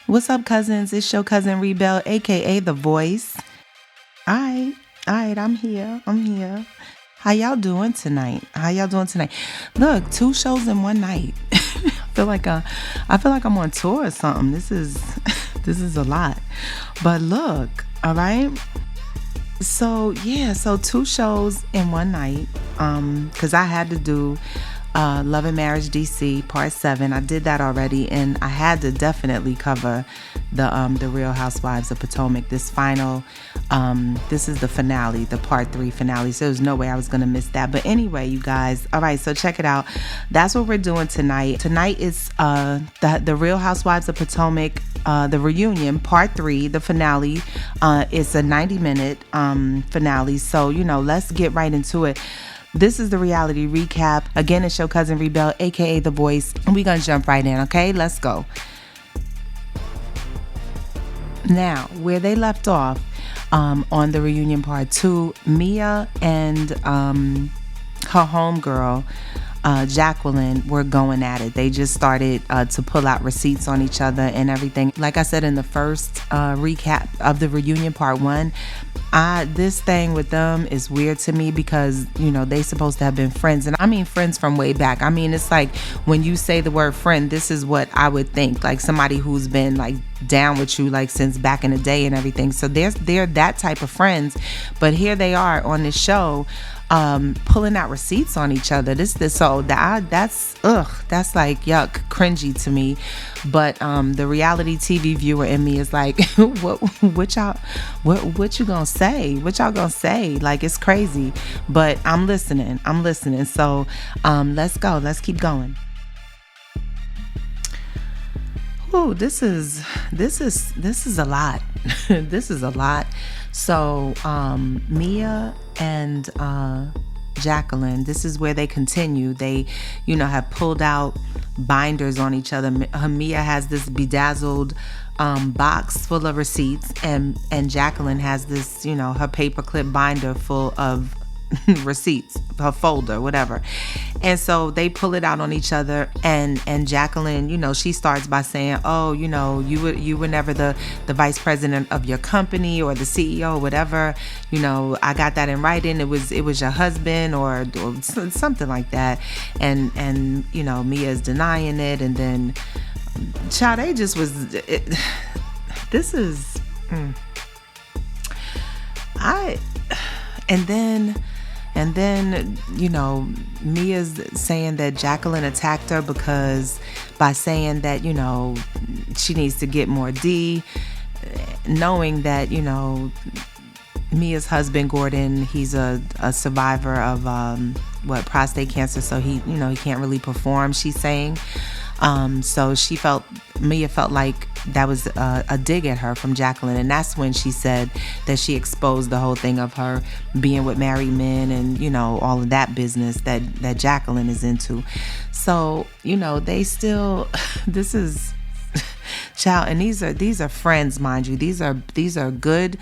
What's up, cousins? It's your cousin Rebel, aka The Voice. Alright, I'm here. How y'all doing tonight? Look, 2 shows in one night. I feel like I'm on tour or something. This is a lot. But look, all right. So 2 shows in one night. Because I had to do Love and Marriage DC Part 7. I did that already, and I had to definitely cover the Real Housewives of Potomac. This is the finale, the Part 3 finale. So there's no way I was gonna miss that. But anyway, you guys, all right. So check it out. That's what we're doing tonight. Tonight is the Real Housewives of Potomac, the reunion Part 3, the finale. It's a 90-minute finale. So let's get right into it. This is the reality recap. Again, it's your cousin Rebel, aka The Voice. And we're going to jump right in, okay? Let's go. Now, where they left off on the reunion part 2, Mia and her homegirl, Jacqueline, were going at it. They just started to pull out receipts on each other and everything. Like I said in the first recap of the reunion part 1, this thing with them is weird to me because they supposed to have been friends, and I mean friends from way back. I mean, it's like when you say the word friend, this is what I would think, like somebody who's been like down with you like since back in the day and everything. So they're that type of friends, but here they are on this show pulling out receipts on each other. That's like yuck, cringy to me. But the reality TV viewer in me is like, what you gonna say? What y'all gonna say? Like, it's crazy. But I'm listening. So let's go. Let's keep going. Ooh, this is a lot. This is a lot. So Mia and Jacqueline, this is where they continue. They, have pulled out binders on each other. Mia has this bedazzled box full of receipts, and Jacqueline has this, her paperclip binder full of receipts, her folder, whatever. And so they pull it out on each other, and Jacqueline, she starts by saying, oh, you were never the vice president of your company or the CEO or whatever. I got that in writing. It was your husband or something like that. And Mia's denying it. And then child, they just was this is And then, Mia's saying that Jacqueline attacked her by saying that, she needs to get more D, knowing that, Mia's husband, Gordon, he's a survivor of, prostate cancer. So he can't really perform, she's saying. So Mia felt like that was a dig at her from Jacqueline, and that's when she said that she exposed the whole thing of her being with married men and all of that business that Jacqueline is into. So they still this is child, and these are friends, mind you. These are good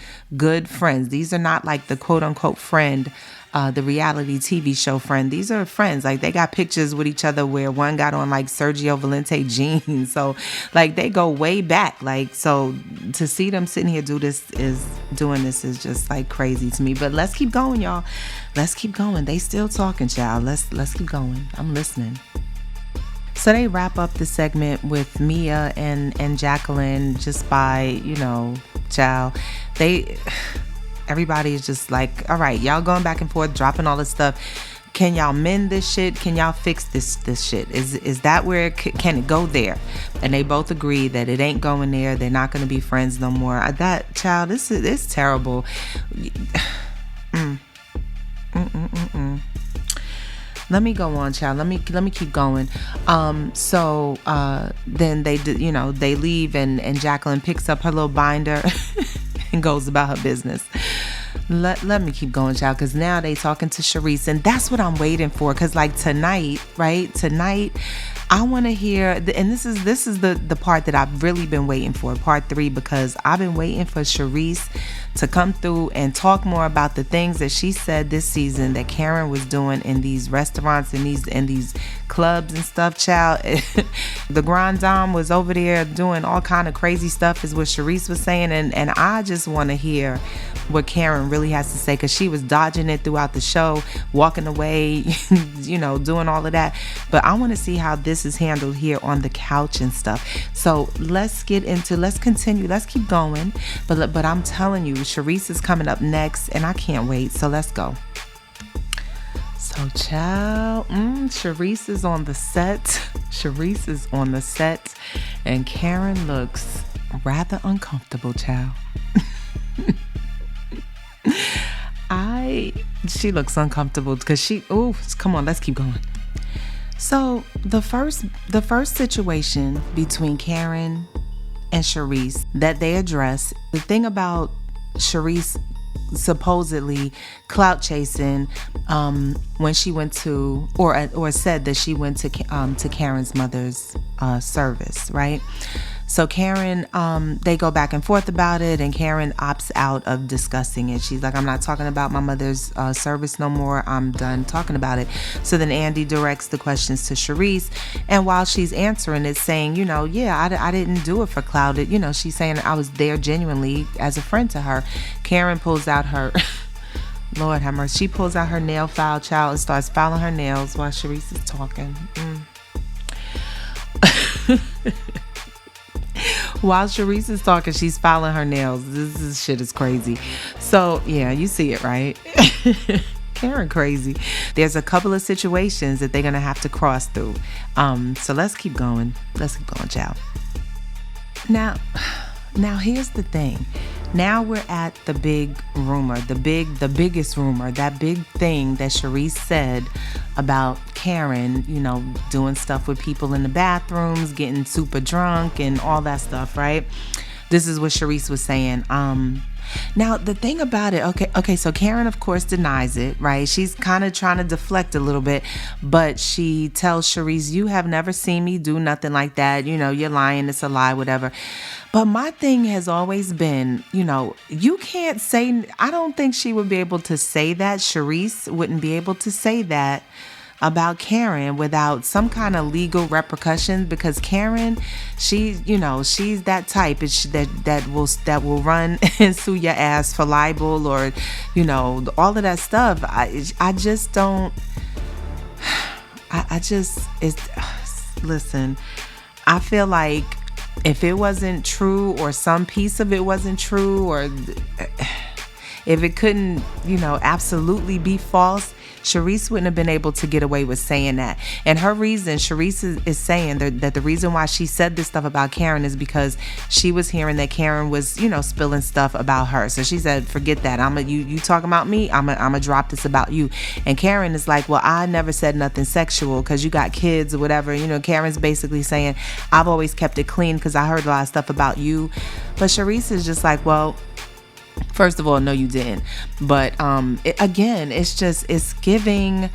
friends. These are not like the quote unquote friend, the reality TV show friend. These are friends. Like, they got pictures with each other where one got on like Sergio Valente jeans. So like they go way back. Like, so to see them sitting here doing this is just like crazy to me. But let's keep going, y'all. Let's keep going. They still talking, child. Let's keep going. I'm listening. So they wrap up the segment with Mia and Jacqueline just by, child, everybody is just like, all right, y'all going back and forth, dropping all this stuff. Can y'all mend this shit? Can y'all fix this shit? Is that where can it go there? And they both agree that it ain't going there. They're not going to be friends no more. That child, it's terrible. Let me go on, child. Let me keep going. So then they leave, and Jacqueline picks up her little binder and goes about her business. Let me keep going, child, because now they talking to Charisse, and that's what I'm waiting for. Because like tonight, I want to hear, and this is the part that I've really been waiting for, part 3, because I've been waiting for Charisse to come through and talk more about the things that she said this season that Karen was doing in these restaurants and these clubs and stuff, child. The Grand Dame was over there doing all kind of crazy stuff is what Sharice was saying, and I just want to hear what Karen really has to say, because she was dodging it throughout the show, walking away, doing all of that. But I want to see how this is handled here on the couch and stuff. So let's continue, let's keep going. But I'm telling you, Sharice is coming up next, and I can't wait. So let's go. So, child, Sharice is on the set. Sharice is on the set, and Karen looks rather uncomfortable, child. She looks uncomfortable because come on, let's keep going. So the first situation between Karen and Sharice that they address, the thing about Sharice supposedly clout chasing when she went to or said that she went to Karen's mother's service, right? So Karen, they go back and forth about it, and Karen opts out of discussing it. She's like, I'm not talking about my mother's service no more. I'm done talking about it. So then Andy directs the questions to Sharice, and while she's answering it, saying, I didn't do it for clout. She's saying I was there genuinely as a friend to her. Karen pulls out her, Lord have mercy, she pulls out her nail file, child, and starts filing her nails while Sharice is talking. While Sharice is talking, she's filing her nails. This shit is crazy. So, yeah, you see it, right? Karen crazy. There's a couple of situations that they're going to have to cross through. So let's keep going. Let's keep going, child. Now here's the thing. Now we're at the big rumor, the biggest rumor, that big thing that Sharice said about Karen, doing stuff with people in the bathrooms, getting super drunk and all that stuff, right? This is what Sharice was saying. Now, the thing about it, okay, so Karen, of course, denies it, right? She's kind of trying to deflect a little bit, but she tells Sharice, you have never seen me do nothing like that. You're lying, it's a lie, whatever. But my thing has always been, you can't say, I don't think she would be able to say that. Sharice wouldn't be able to say that about Karen without some kind of legal repercussions, because Karen, she's that type that will run and sue your ass for libel or all of that stuff. Listen, I feel like if it wasn't true, or some piece of it wasn't true, or if it couldn't absolutely be false, Sharice wouldn't have been able to get away with saying that. And her reason, Sharice is saying that the reason why she said this stuff about Karen is because she was hearing that Karen was, spilling stuff about her. So she said, forget that. You talking about me? I'm a drop this about you. And Karen is like, well, I never said nothing sexual because you got kids or whatever. Karen's basically saying, I've always kept it clean because I heard a lot of stuff about you. But Sharice is just like, well, first of all, no, you didn't. But it's giving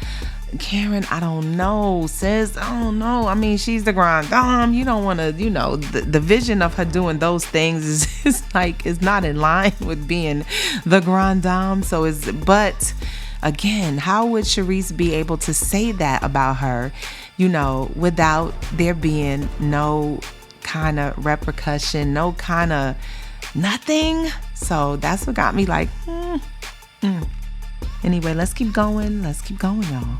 Karen, I don't know, sis. I don't know. I mean, she's the Grand Dame. You don't want to, the vision of her doing those things is not in line with being the Grand Dame. But again, how would Sharice be able to say that about her, without there being no kind of repercussion, no kind of nothing? So that's what got me like, Anyway, let's keep going. Let's keep going, y'all.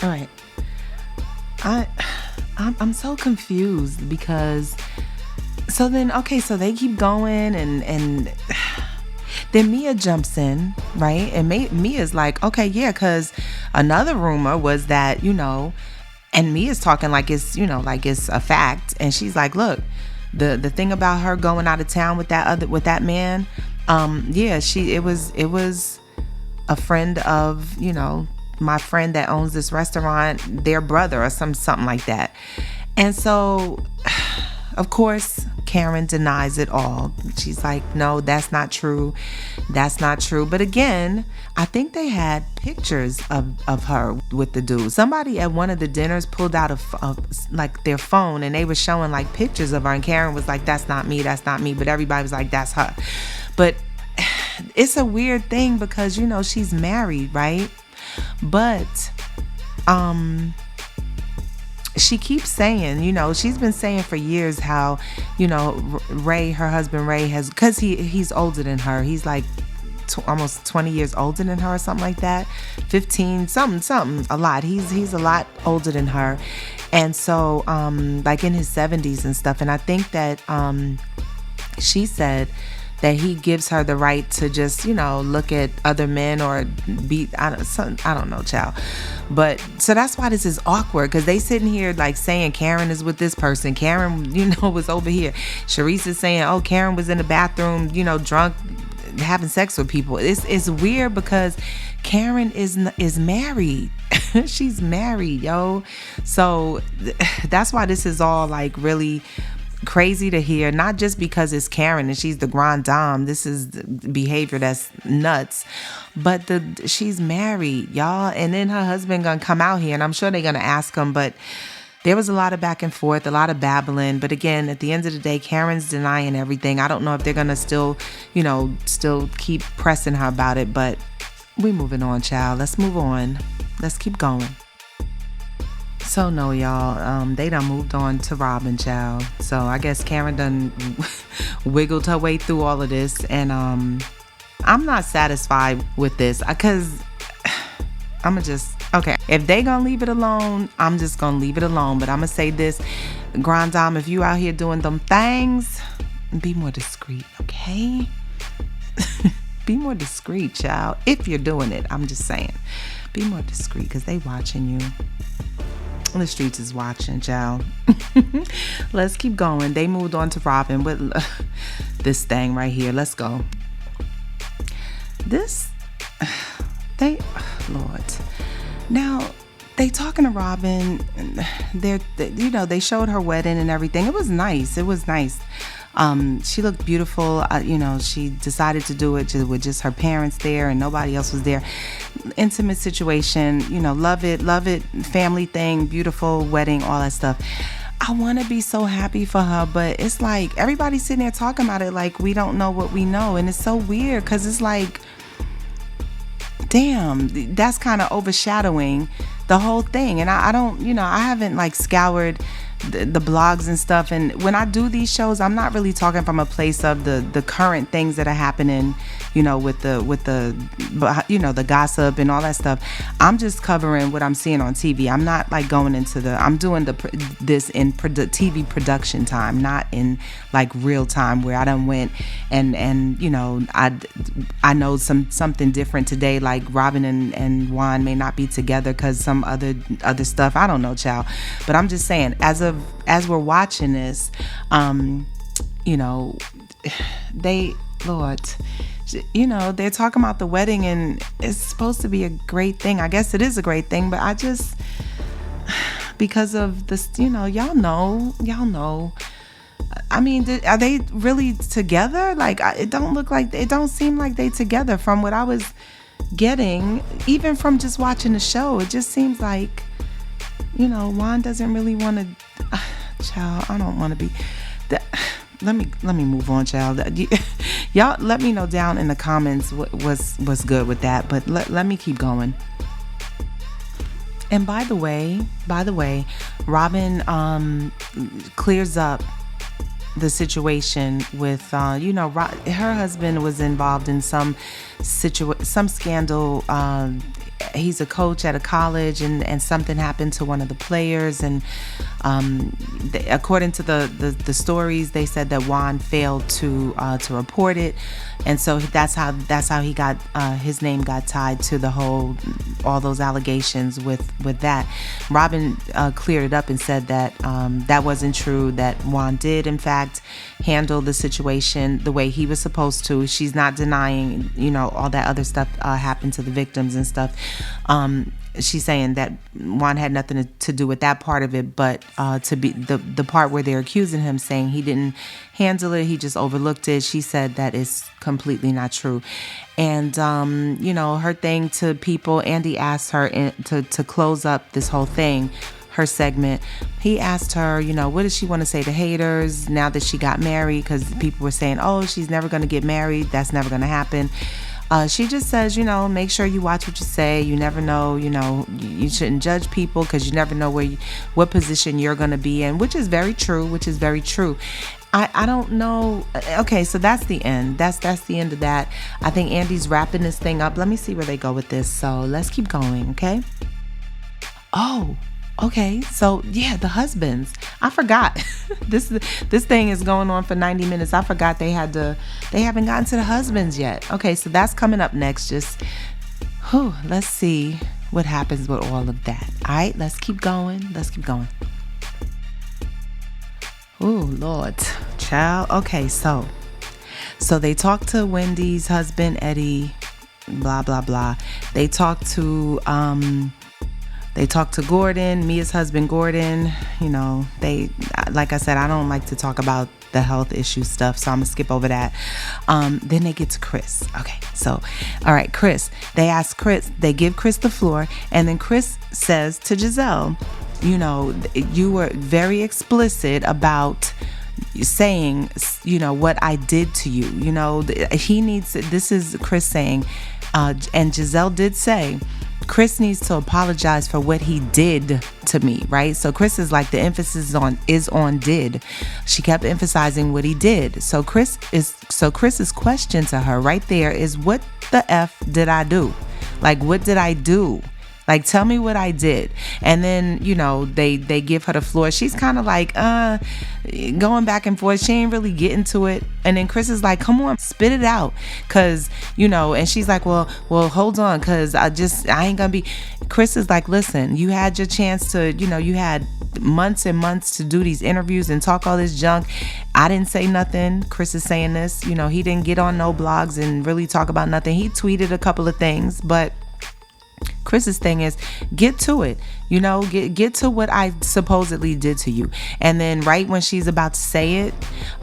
All right. I'm so confused because so they keep going and then Mia jumps in, right? And Mia's like, okay, yeah, because another rumor was that, and Mia's talking like it's, like it's a fact. And she's like, look, the thing about her going out of town with that man, it was a friend of, my friend that owns this restaurant, their brother or something like that. And so, of course, Karen denies it all. She's like, no, that's not true. That's not true. But again, I think they had pictures of her with the dude. Somebody at one of the dinners pulled out like their phone, and they were showing like pictures of her, and Karen was like, that's not me, that's not me. But everybody was like, that's her. But it's a weird thing because, you know, she's married, right? But she keeps saying, you know, she's been saying for years how, you know, Ray, her husband Ray, has, because he's older than her. He's like almost 20 years older than her or something like that. 15, something, a lot. He's a lot older than her. And so, like in his 70s and stuff. And I think that she said that he gives her the right to just, you know, look at other men or be, I don't know, child. But so that's why this is awkward, because they sitting here like saying Karen is with this person. Karen, you know, was over here. Sharice is saying, oh, Karen was in the bathroom, you know, drunk, having sex with people. It's weird because Karen is married. She's married, yo. So that's why this is all like really crazy to hear, not just because it's Karen and she's the grande dame. This is behavior that's nuts, but she's married, y'all, and then her husband gonna come out here, and I'm sure they're gonna ask him, but there was a lot of back and forth, a lot of babbling. But again, at the end of the day, Karen's denying everything. I don't know if they're gonna still keep pressing her about it, but we moving on, child. Let's move on. Let's keep going. So no, y'all, they done moved on to Robin, child. So I guess Karen done wiggled her way through all of this, and I'm not satisfied with this, because I'ma just, okay, if they gonna leave it alone, I'm just gonna leave it alone. But I'ma say this, Grand Dame, if you out here doing them things, be more discreet, okay? Be more discreet, child. If you're doing it, I'm just saying, be more discreet, because they watching you. The streets is watching, child. Let's keep going. They moved on to Robin with this thing right here. Let's go. Lord. Now, they talking to Robin. They showed her wedding and everything. It was nice. She looked beautiful. She decided to do it with just her parents there and nobody else was there. Intimate situation, love it, family thing, beautiful wedding, all that stuff. I want to be so happy for her, but it's like everybody's sitting there talking about it like we don't know what we know, and it's so weird because it's like, damn, that's kind of overshadowing the whole thing. And I don't, I haven't like scoured the blogs and stuff, and when I do these shows, I'm not really talking from a place of the current things that are happening, with the gossip and all that stuff. I'm just covering what I'm seeing on TV. I'm not like going into I'm doing this in TV production time, not in like real time where I done went and I know something different today, like Robin and Juan may not be together because some other stuff, I don't know, child. But I'm just saying, as we're watching this, they're talking about the wedding and it's supposed to be a great thing. I guess it is a great thing, but I just, because of this, y'all know. I mean, are they really together? Like, it don't seem like they together from what I was getting, even from just watching the show. It just seems like, Juan doesn't really want to, child, I don't want to be, let me move on, child. Y'all let me know down in the comments what's good with that, but let me keep going. And by the way, Robin clears up the situation with, her husband was involved in some scandal. He's a coach at a college, and something happened to one of the players, and according to the stories, they said that Juan failed to report it, and so that's how he got his name got tied to all those allegations with that. Robin cleared it up and said that that wasn't true, that Juan did in fact handle the situation the way he was supposed to. She's not denying, all that other stuff happened to the victims and stuff. She's saying that Juan had nothing to do with that part of it, but to be the part where they're accusing him, saying he didn't handle it, he just overlooked it. She said that is completely not true. And her thing to people, Andy asked her to close up this whole thing, her segment. He asked her, what does she want to say to haters now that she got married? Because people were saying, oh, she's never going to get married. That's never going to happen. She just says, make sure you watch what you say. You never know, you shouldn't judge people because you never know what position you're going to be in, which is very true, I don't know. Okay, so that's the end. That's the end of that. I think Andy's wrapping this thing up. Let me see where they go with this. So let's keep going, okay? Oh, okay. So yeah, the husbands. I forgot. This thing is going on for 90 minutes. I forgot they haven't gotten to the husbands yet. Okay, so that's coming up next. Let's see what happens with all of that. All right, let's keep going. Oh, Lord. Child. Okay, so they talked to Wendy's husband, Eddie, blah, blah, blah. They talked to Gordon, Mia's husband, Gordon. They, like I said, I don't like to talk about the health issue stuff, so I'm going to skip over that. Then they get to Chris. Okay, so, all right, Chris. They give Chris the floor, and then Chris says to Giselle, you were very explicit about saying, what I did to you. This is Chris saying, and Giselle did say, Chris needs to apologize for what he did to me, right? So Chris is like, the emphasis is on did. She kept emphasizing what he did. So Chris's question to her right there is, what the F did I do? Like, what did I do? Like, tell me what I did. And then, they give her the floor. She's kind of like, going back and forth. She ain't really getting to it. And then Chris is like, come on, spit it out. Cause, and she's like, well, hold on. Cause I ain't gonna be. Chris is like, listen, you had your chance to, you had months and months to do these interviews and talk all this junk. I didn't say nothing. Chris is saying this, he didn't get on no blogs and really talk about nothing. He tweeted a couple of things, but Chris's thing is, get to it, get to what I supposedly did to you. And then right when she's about to say it,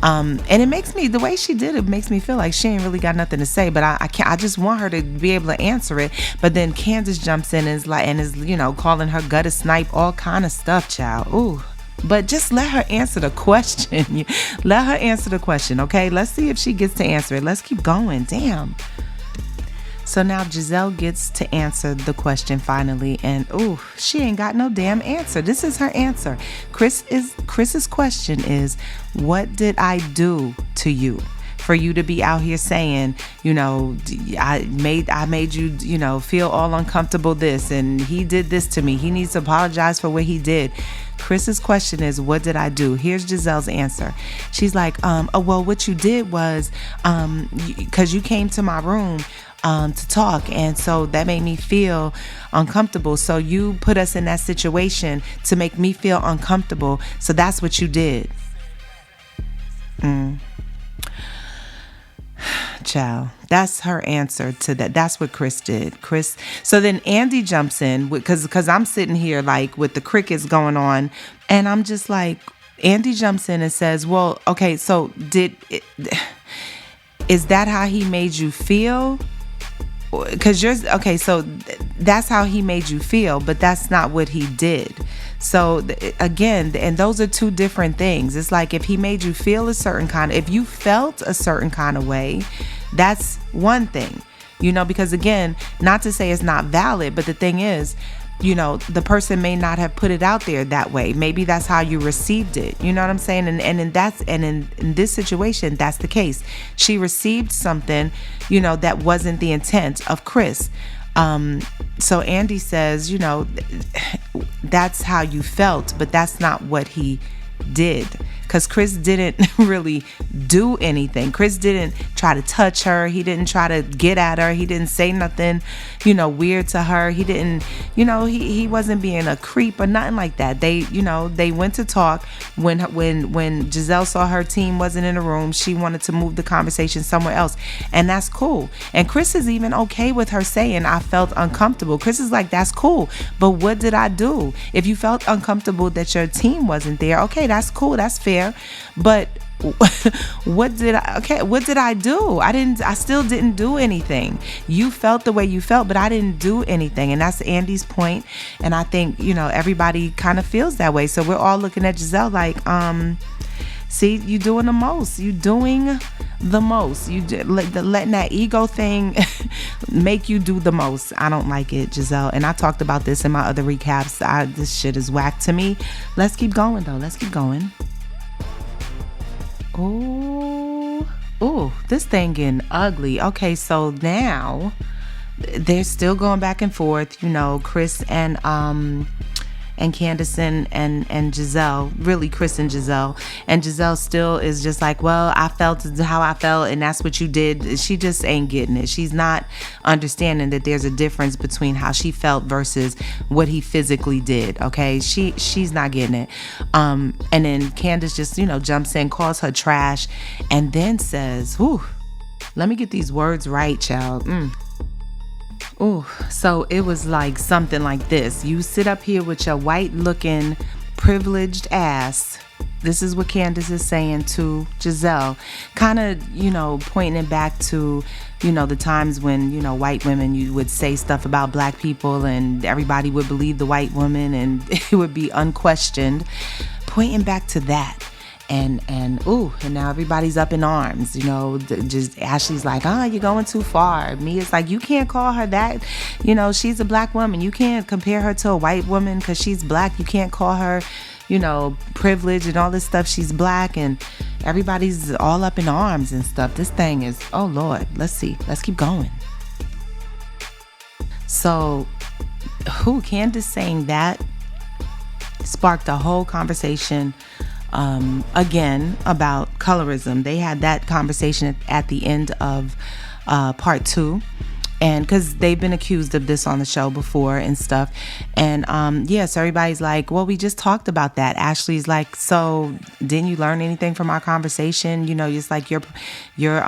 and it makes me, the way she did it makes me feel like she ain't really got nothing to say, but I just want her to be able to answer it. But then Candiace jumps in and is calling her gutter snipe, all kind of stuff, child. Ooh. But just let her answer the question. Let her answer the question, okay? Let's see if she gets to answer it. Let's keep going. Damn. So now Giselle gets to answer the question finally, and she ain't got no damn answer. This is her answer. Chris's question is, what did I do to you for you to be out here saying, I made you, feel all uncomfortable this, and he did this to me. He needs to apologize for what he did. Chris's question is, what did I do? Here's Giselle's answer. She's like, well, what you did was, because you came to my room to talk, and so that made me feel uncomfortable. So you put us in that situation to make me feel uncomfortable. So that's what you did. Child, that's her answer to that. That's what Chris did. So then Andy jumps in because I'm sitting here like with the crickets going on, and I'm just like, Andy jumps in and says, well, okay, so is that how he made you feel? Because so that's how he made you feel, but that's not what he did. So again, and those are two different things. It's like, if he made you feel if you felt a certain kind of way, that's one thing, because again, not to say it's not valid, but the thing is, the person may not have put it out there that way. Maybe that's how you received it. You know what I'm saying? And in this situation, that's the case. She received something, that wasn't the intent of Chris. So Andy says, that's how you felt, but that's not what he did. Because Chris didn't really do anything. Chris didn't try to touch her. He didn't try to get at her. He didn't say nothing, weird to her. He didn't, he wasn't being a creep or nothing like that. They went to talk. When Giselle saw her team wasn't in the room, she wanted to move the conversation somewhere else. And that's cool. And Chris is even okay with her saying, I felt uncomfortable. Chris is like, that's cool. But what did I do? If you felt uncomfortable that your team wasn't there, okay, that's cool. That's fair. But what did I do? I still didn't do anything. You felt the way you felt, but I didn't do anything. And that's Andy's point. And I think, everybody kind of feels that way. So we're all looking at Giselle like, see, you doing the most. You doing the most. Letting that ego thing make you do the most. I don't like it, Giselle. And I talked about this in my other recaps. This shit is whack to me. Let's keep going, though. Let's keep going. Oh, this thing getting ugly. Okay, so now they're still going back and forth, Chris and Candiace and Giselle, really Chris and Giselle. And Giselle still is just like, well, I felt how I felt and that's what you did. She just ain't getting it. She's not understanding that there's a difference between how she felt versus what he physically did. Okay, she's not getting it. And then Candiace just, jumps in, calls her trash, and then says, whew, let me get these words right, child. Oh, so it was like something like this. You sit up here with your white looking privileged ass. This is what Candiace is saying to Giselle, kind of, pointing it back to, the times when, white women, you would say stuff about black people and everybody would believe the white woman and it would be unquestioned, pointing back to that. And now everybody's up in arms, just Ashley's like, you're going too far. Mia's like, you can't call her that. She's a black woman. You can't compare her to a white woman because she's black. You can't call her, privilege and all this stuff. She's black, and everybody's all up in arms and stuff. This thing is, oh Lord, let's see. Let's keep going. So, Candiace saying that sparked a whole conversation again about colorism. They had that conversation at the end of part 2, and because they've been accused of this on the show before and stuff, and so everybody's like, well, we just talked about that. Ashley's like, so didn't you learn anything from our conversation? It's like you're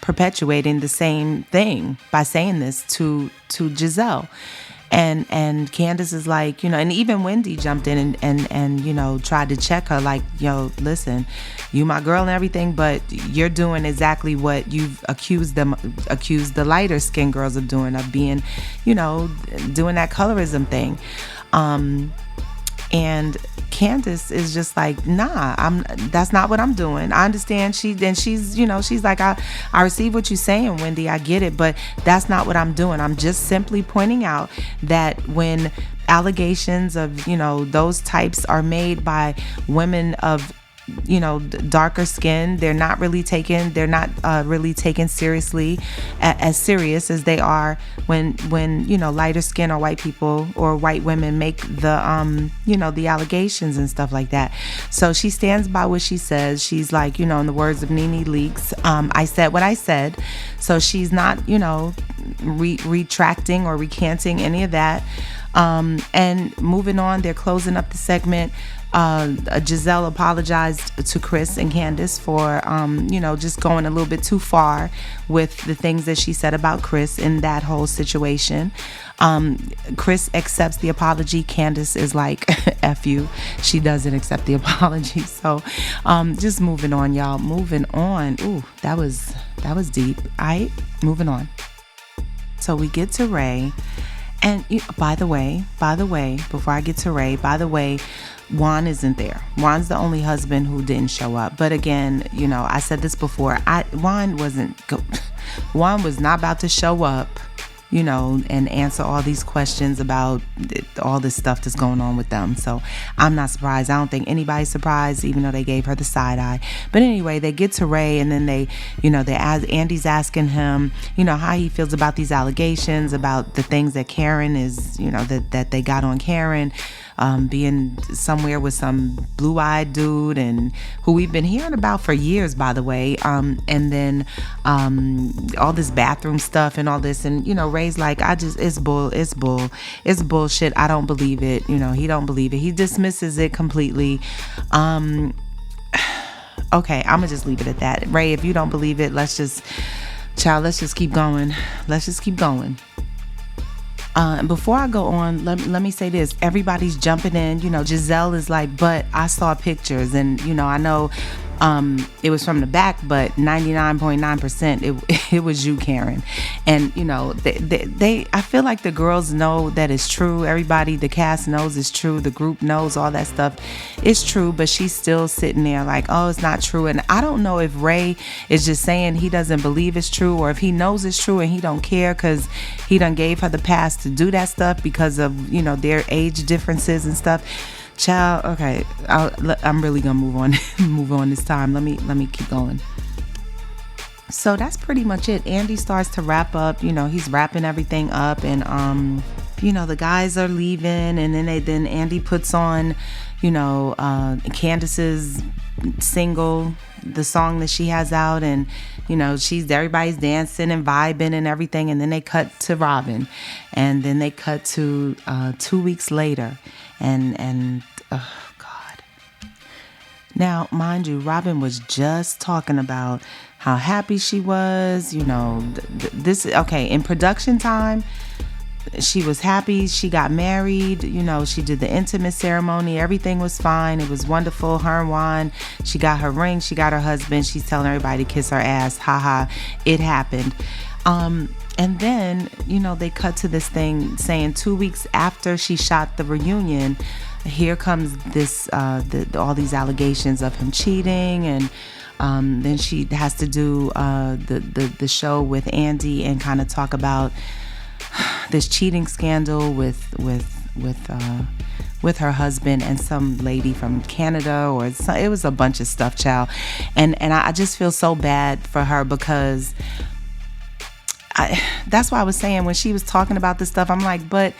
perpetuating the same thing by saying this to Giselle. And Candiace is like, and even Wendy jumped in and tried to check her like, listen, you my girl and everything, but you're doing exactly what you've accused the lighter skinned girls of doing, of being, doing that colorism thing. And Candiace is just like, nah, that's not what I'm doing. I understand. She's like, I receive what you're saying, Wendy. I get it, but that's not what I'm doing. I'm just simply pointing out that when allegations of, those types are made by women of, darker skin, they're not really taken seriously, as serious as they are when lighter skin or white people or white women make the the allegations and stuff like that. So she stands by what she says. She's like, in the words of Nene Leakes, I said what I said. So she's not retracting or recanting any of that. And moving on, they're closing up the segment. Gizelle apologized to Chris and Candiace for, just going a little bit too far with the things that she said about Chris in that whole situation. Chris accepts the apology. Candiace is like, F you. She doesn't accept the apology. So, just moving on, y'all. Moving on. Ooh, that was deep. All right, moving on. So we get to Ray. And by the way, before I get to Ray, Juan isn't there. Juan's the only husband who didn't show up. But again, I said this before. Juan was not about to show up, and answer all these questions about all this stuff that's going on with them. So I'm not surprised. I don't think anybody's surprised, even though they gave her the side eye. But anyway, they get to Ray, and then Andy's asking him, how he feels about these allegations, about the things that Karen is, that they got on Karen. being somewhere with some blue-eyed dude, and who we've been hearing about for years, by the way. And then all this bathroom stuff and all this, and Ray's like, it's bullshit. I don't believe it. He don't believe it. He dismisses it completely. Okay, I'm gonna just leave it at that. Ray, if you don't believe it, let's just keep going. And before I go on, let me say this. Everybody's jumping in. Giselle is like, but I saw pictures, and I know it was from the back, but 99.9% it was you, Karen. And I feel like the girls know that it's true. Everybody, the cast knows it's true. The group knows all that stuff. It's true, but she's still sitting there like, oh, it's not true. And I don't know if Ray is just saying he doesn't believe it's true, or if he knows it's true and he don't care because he done gave her the pass to do that stuff because of their age differences and stuff. Child, okay, I'm really gonna move on this time. Let me keep going. So that's pretty much it. Andy starts to wrap up. He's wrapping everything up, and the guys are leaving, and then Andy puts on, Candiace's single, the song that she has out, and everybody's dancing and vibing and everything, and then they cut to Robin, and then they cut to 2 weeks later, and oh God. Now, mind you, Robin was just talking about how happy she was, in production time, she was happy. She got married. She did the intimate ceremony. Everything was fine. It was wonderful. Her and Juan, she got her ring. She got her husband. She's telling everybody to kiss her ass. Haha, it happened. And then, they cut to this thing saying 2 weeks after she shot the reunion, here comes this, all these allegations of him cheating, and then she has to do the show with Andy and kind of talk about this cheating scandal with her husband and some lady from Canada, it was a bunch of stuff, child. And I just feel so bad for her because that's why I was saying when she was talking about this stuff, I'm like, but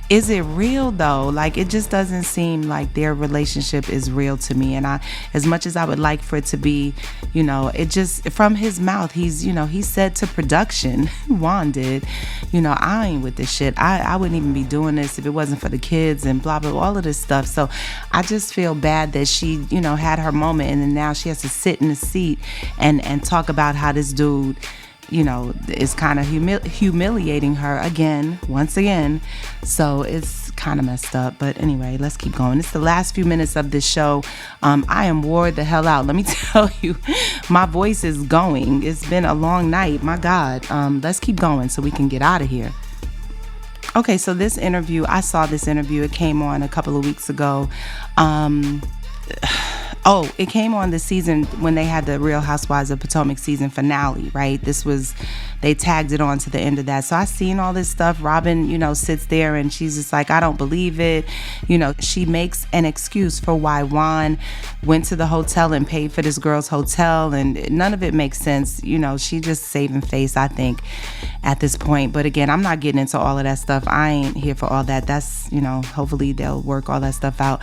is it real though? Like, it just doesn't seem like their relationship is real to me. And as much as I would like for it to be, it just, from his mouth, he said to production, Juan did, I ain't with this shit. I wouldn't even be doing this if it wasn't for the kids and blah, blah, all of this stuff. So I just feel bad that she, had her moment, and then now she has to sit in the seat and talk about how this dude, is kind of humiliating her once again. So it's kind of messed up. But anyway, let's keep going. It's the last few minutes of this show. I am wore the hell out. Let me tell you, my voice is going. It's been a long night. My God. Let's keep going so we can get out of here. Okay, so this interview, I saw this interview. It came on a couple of weeks ago. It came on this season when they had the Real Housewives of Potomac season finale, right? They tagged it on to the end of that. So I seen all this stuff. Robin, sits there and she's just like, I don't believe it. She makes an excuse for why Juan went to the hotel and paid for this girl's hotel, and none of it makes sense. She just saving face, I think, at this point. But again, I'm not getting into all of that stuff. I ain't here for all that. That's, hopefully they'll work all that stuff out.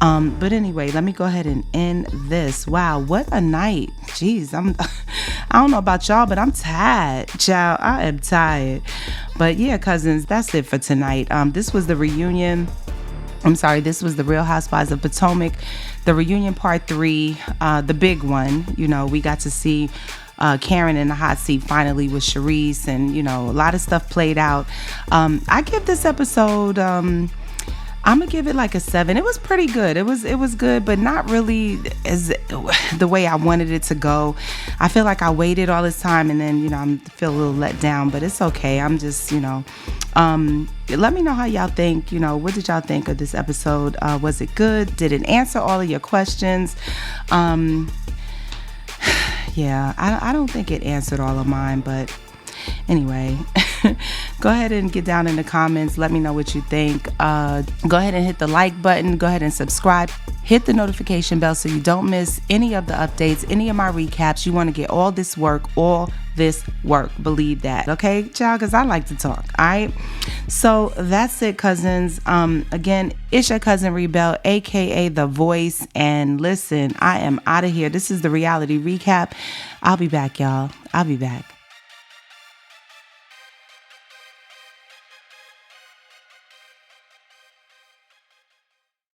But anyway, let me go ahead and end this. Wow, what a night. Jeez, I don't know about y'all, but I'm tired. Child, I am tired. But yeah, cousins, that's it for tonight. This was the reunion. This was the Real Housewives of Potomac, the reunion part 3, the big one. We got to see Karen in the hot seat finally with Charisse, and a lot of stuff played out. I give this episode, I'm gonna give it like a 7. It was pretty good. It was good, but not really as the way I wanted it to go. I feel like I waited all this time, and then I feel a little let down, but it's okay. I'm just let me know how y'all think. What did y'all think of this episode? Was it good? Did it answer all of your questions? Yeah, I don't think it answered all of mine, but anyway, go ahead and get down in the comments. Let me know what you think. Go ahead and hit the like button. Go ahead and subscribe. Hit the notification bell so you don't miss any of the updates, any of my recaps. You want to get all this work all this work. Believe that. Okay, child, because I like to talk. All right. So that's it, cousins. Again, it's your cousin Rebel, aka The Voice. And listen, I am out of here. This is the reality recap. I'll be back, y'all. I'll be back.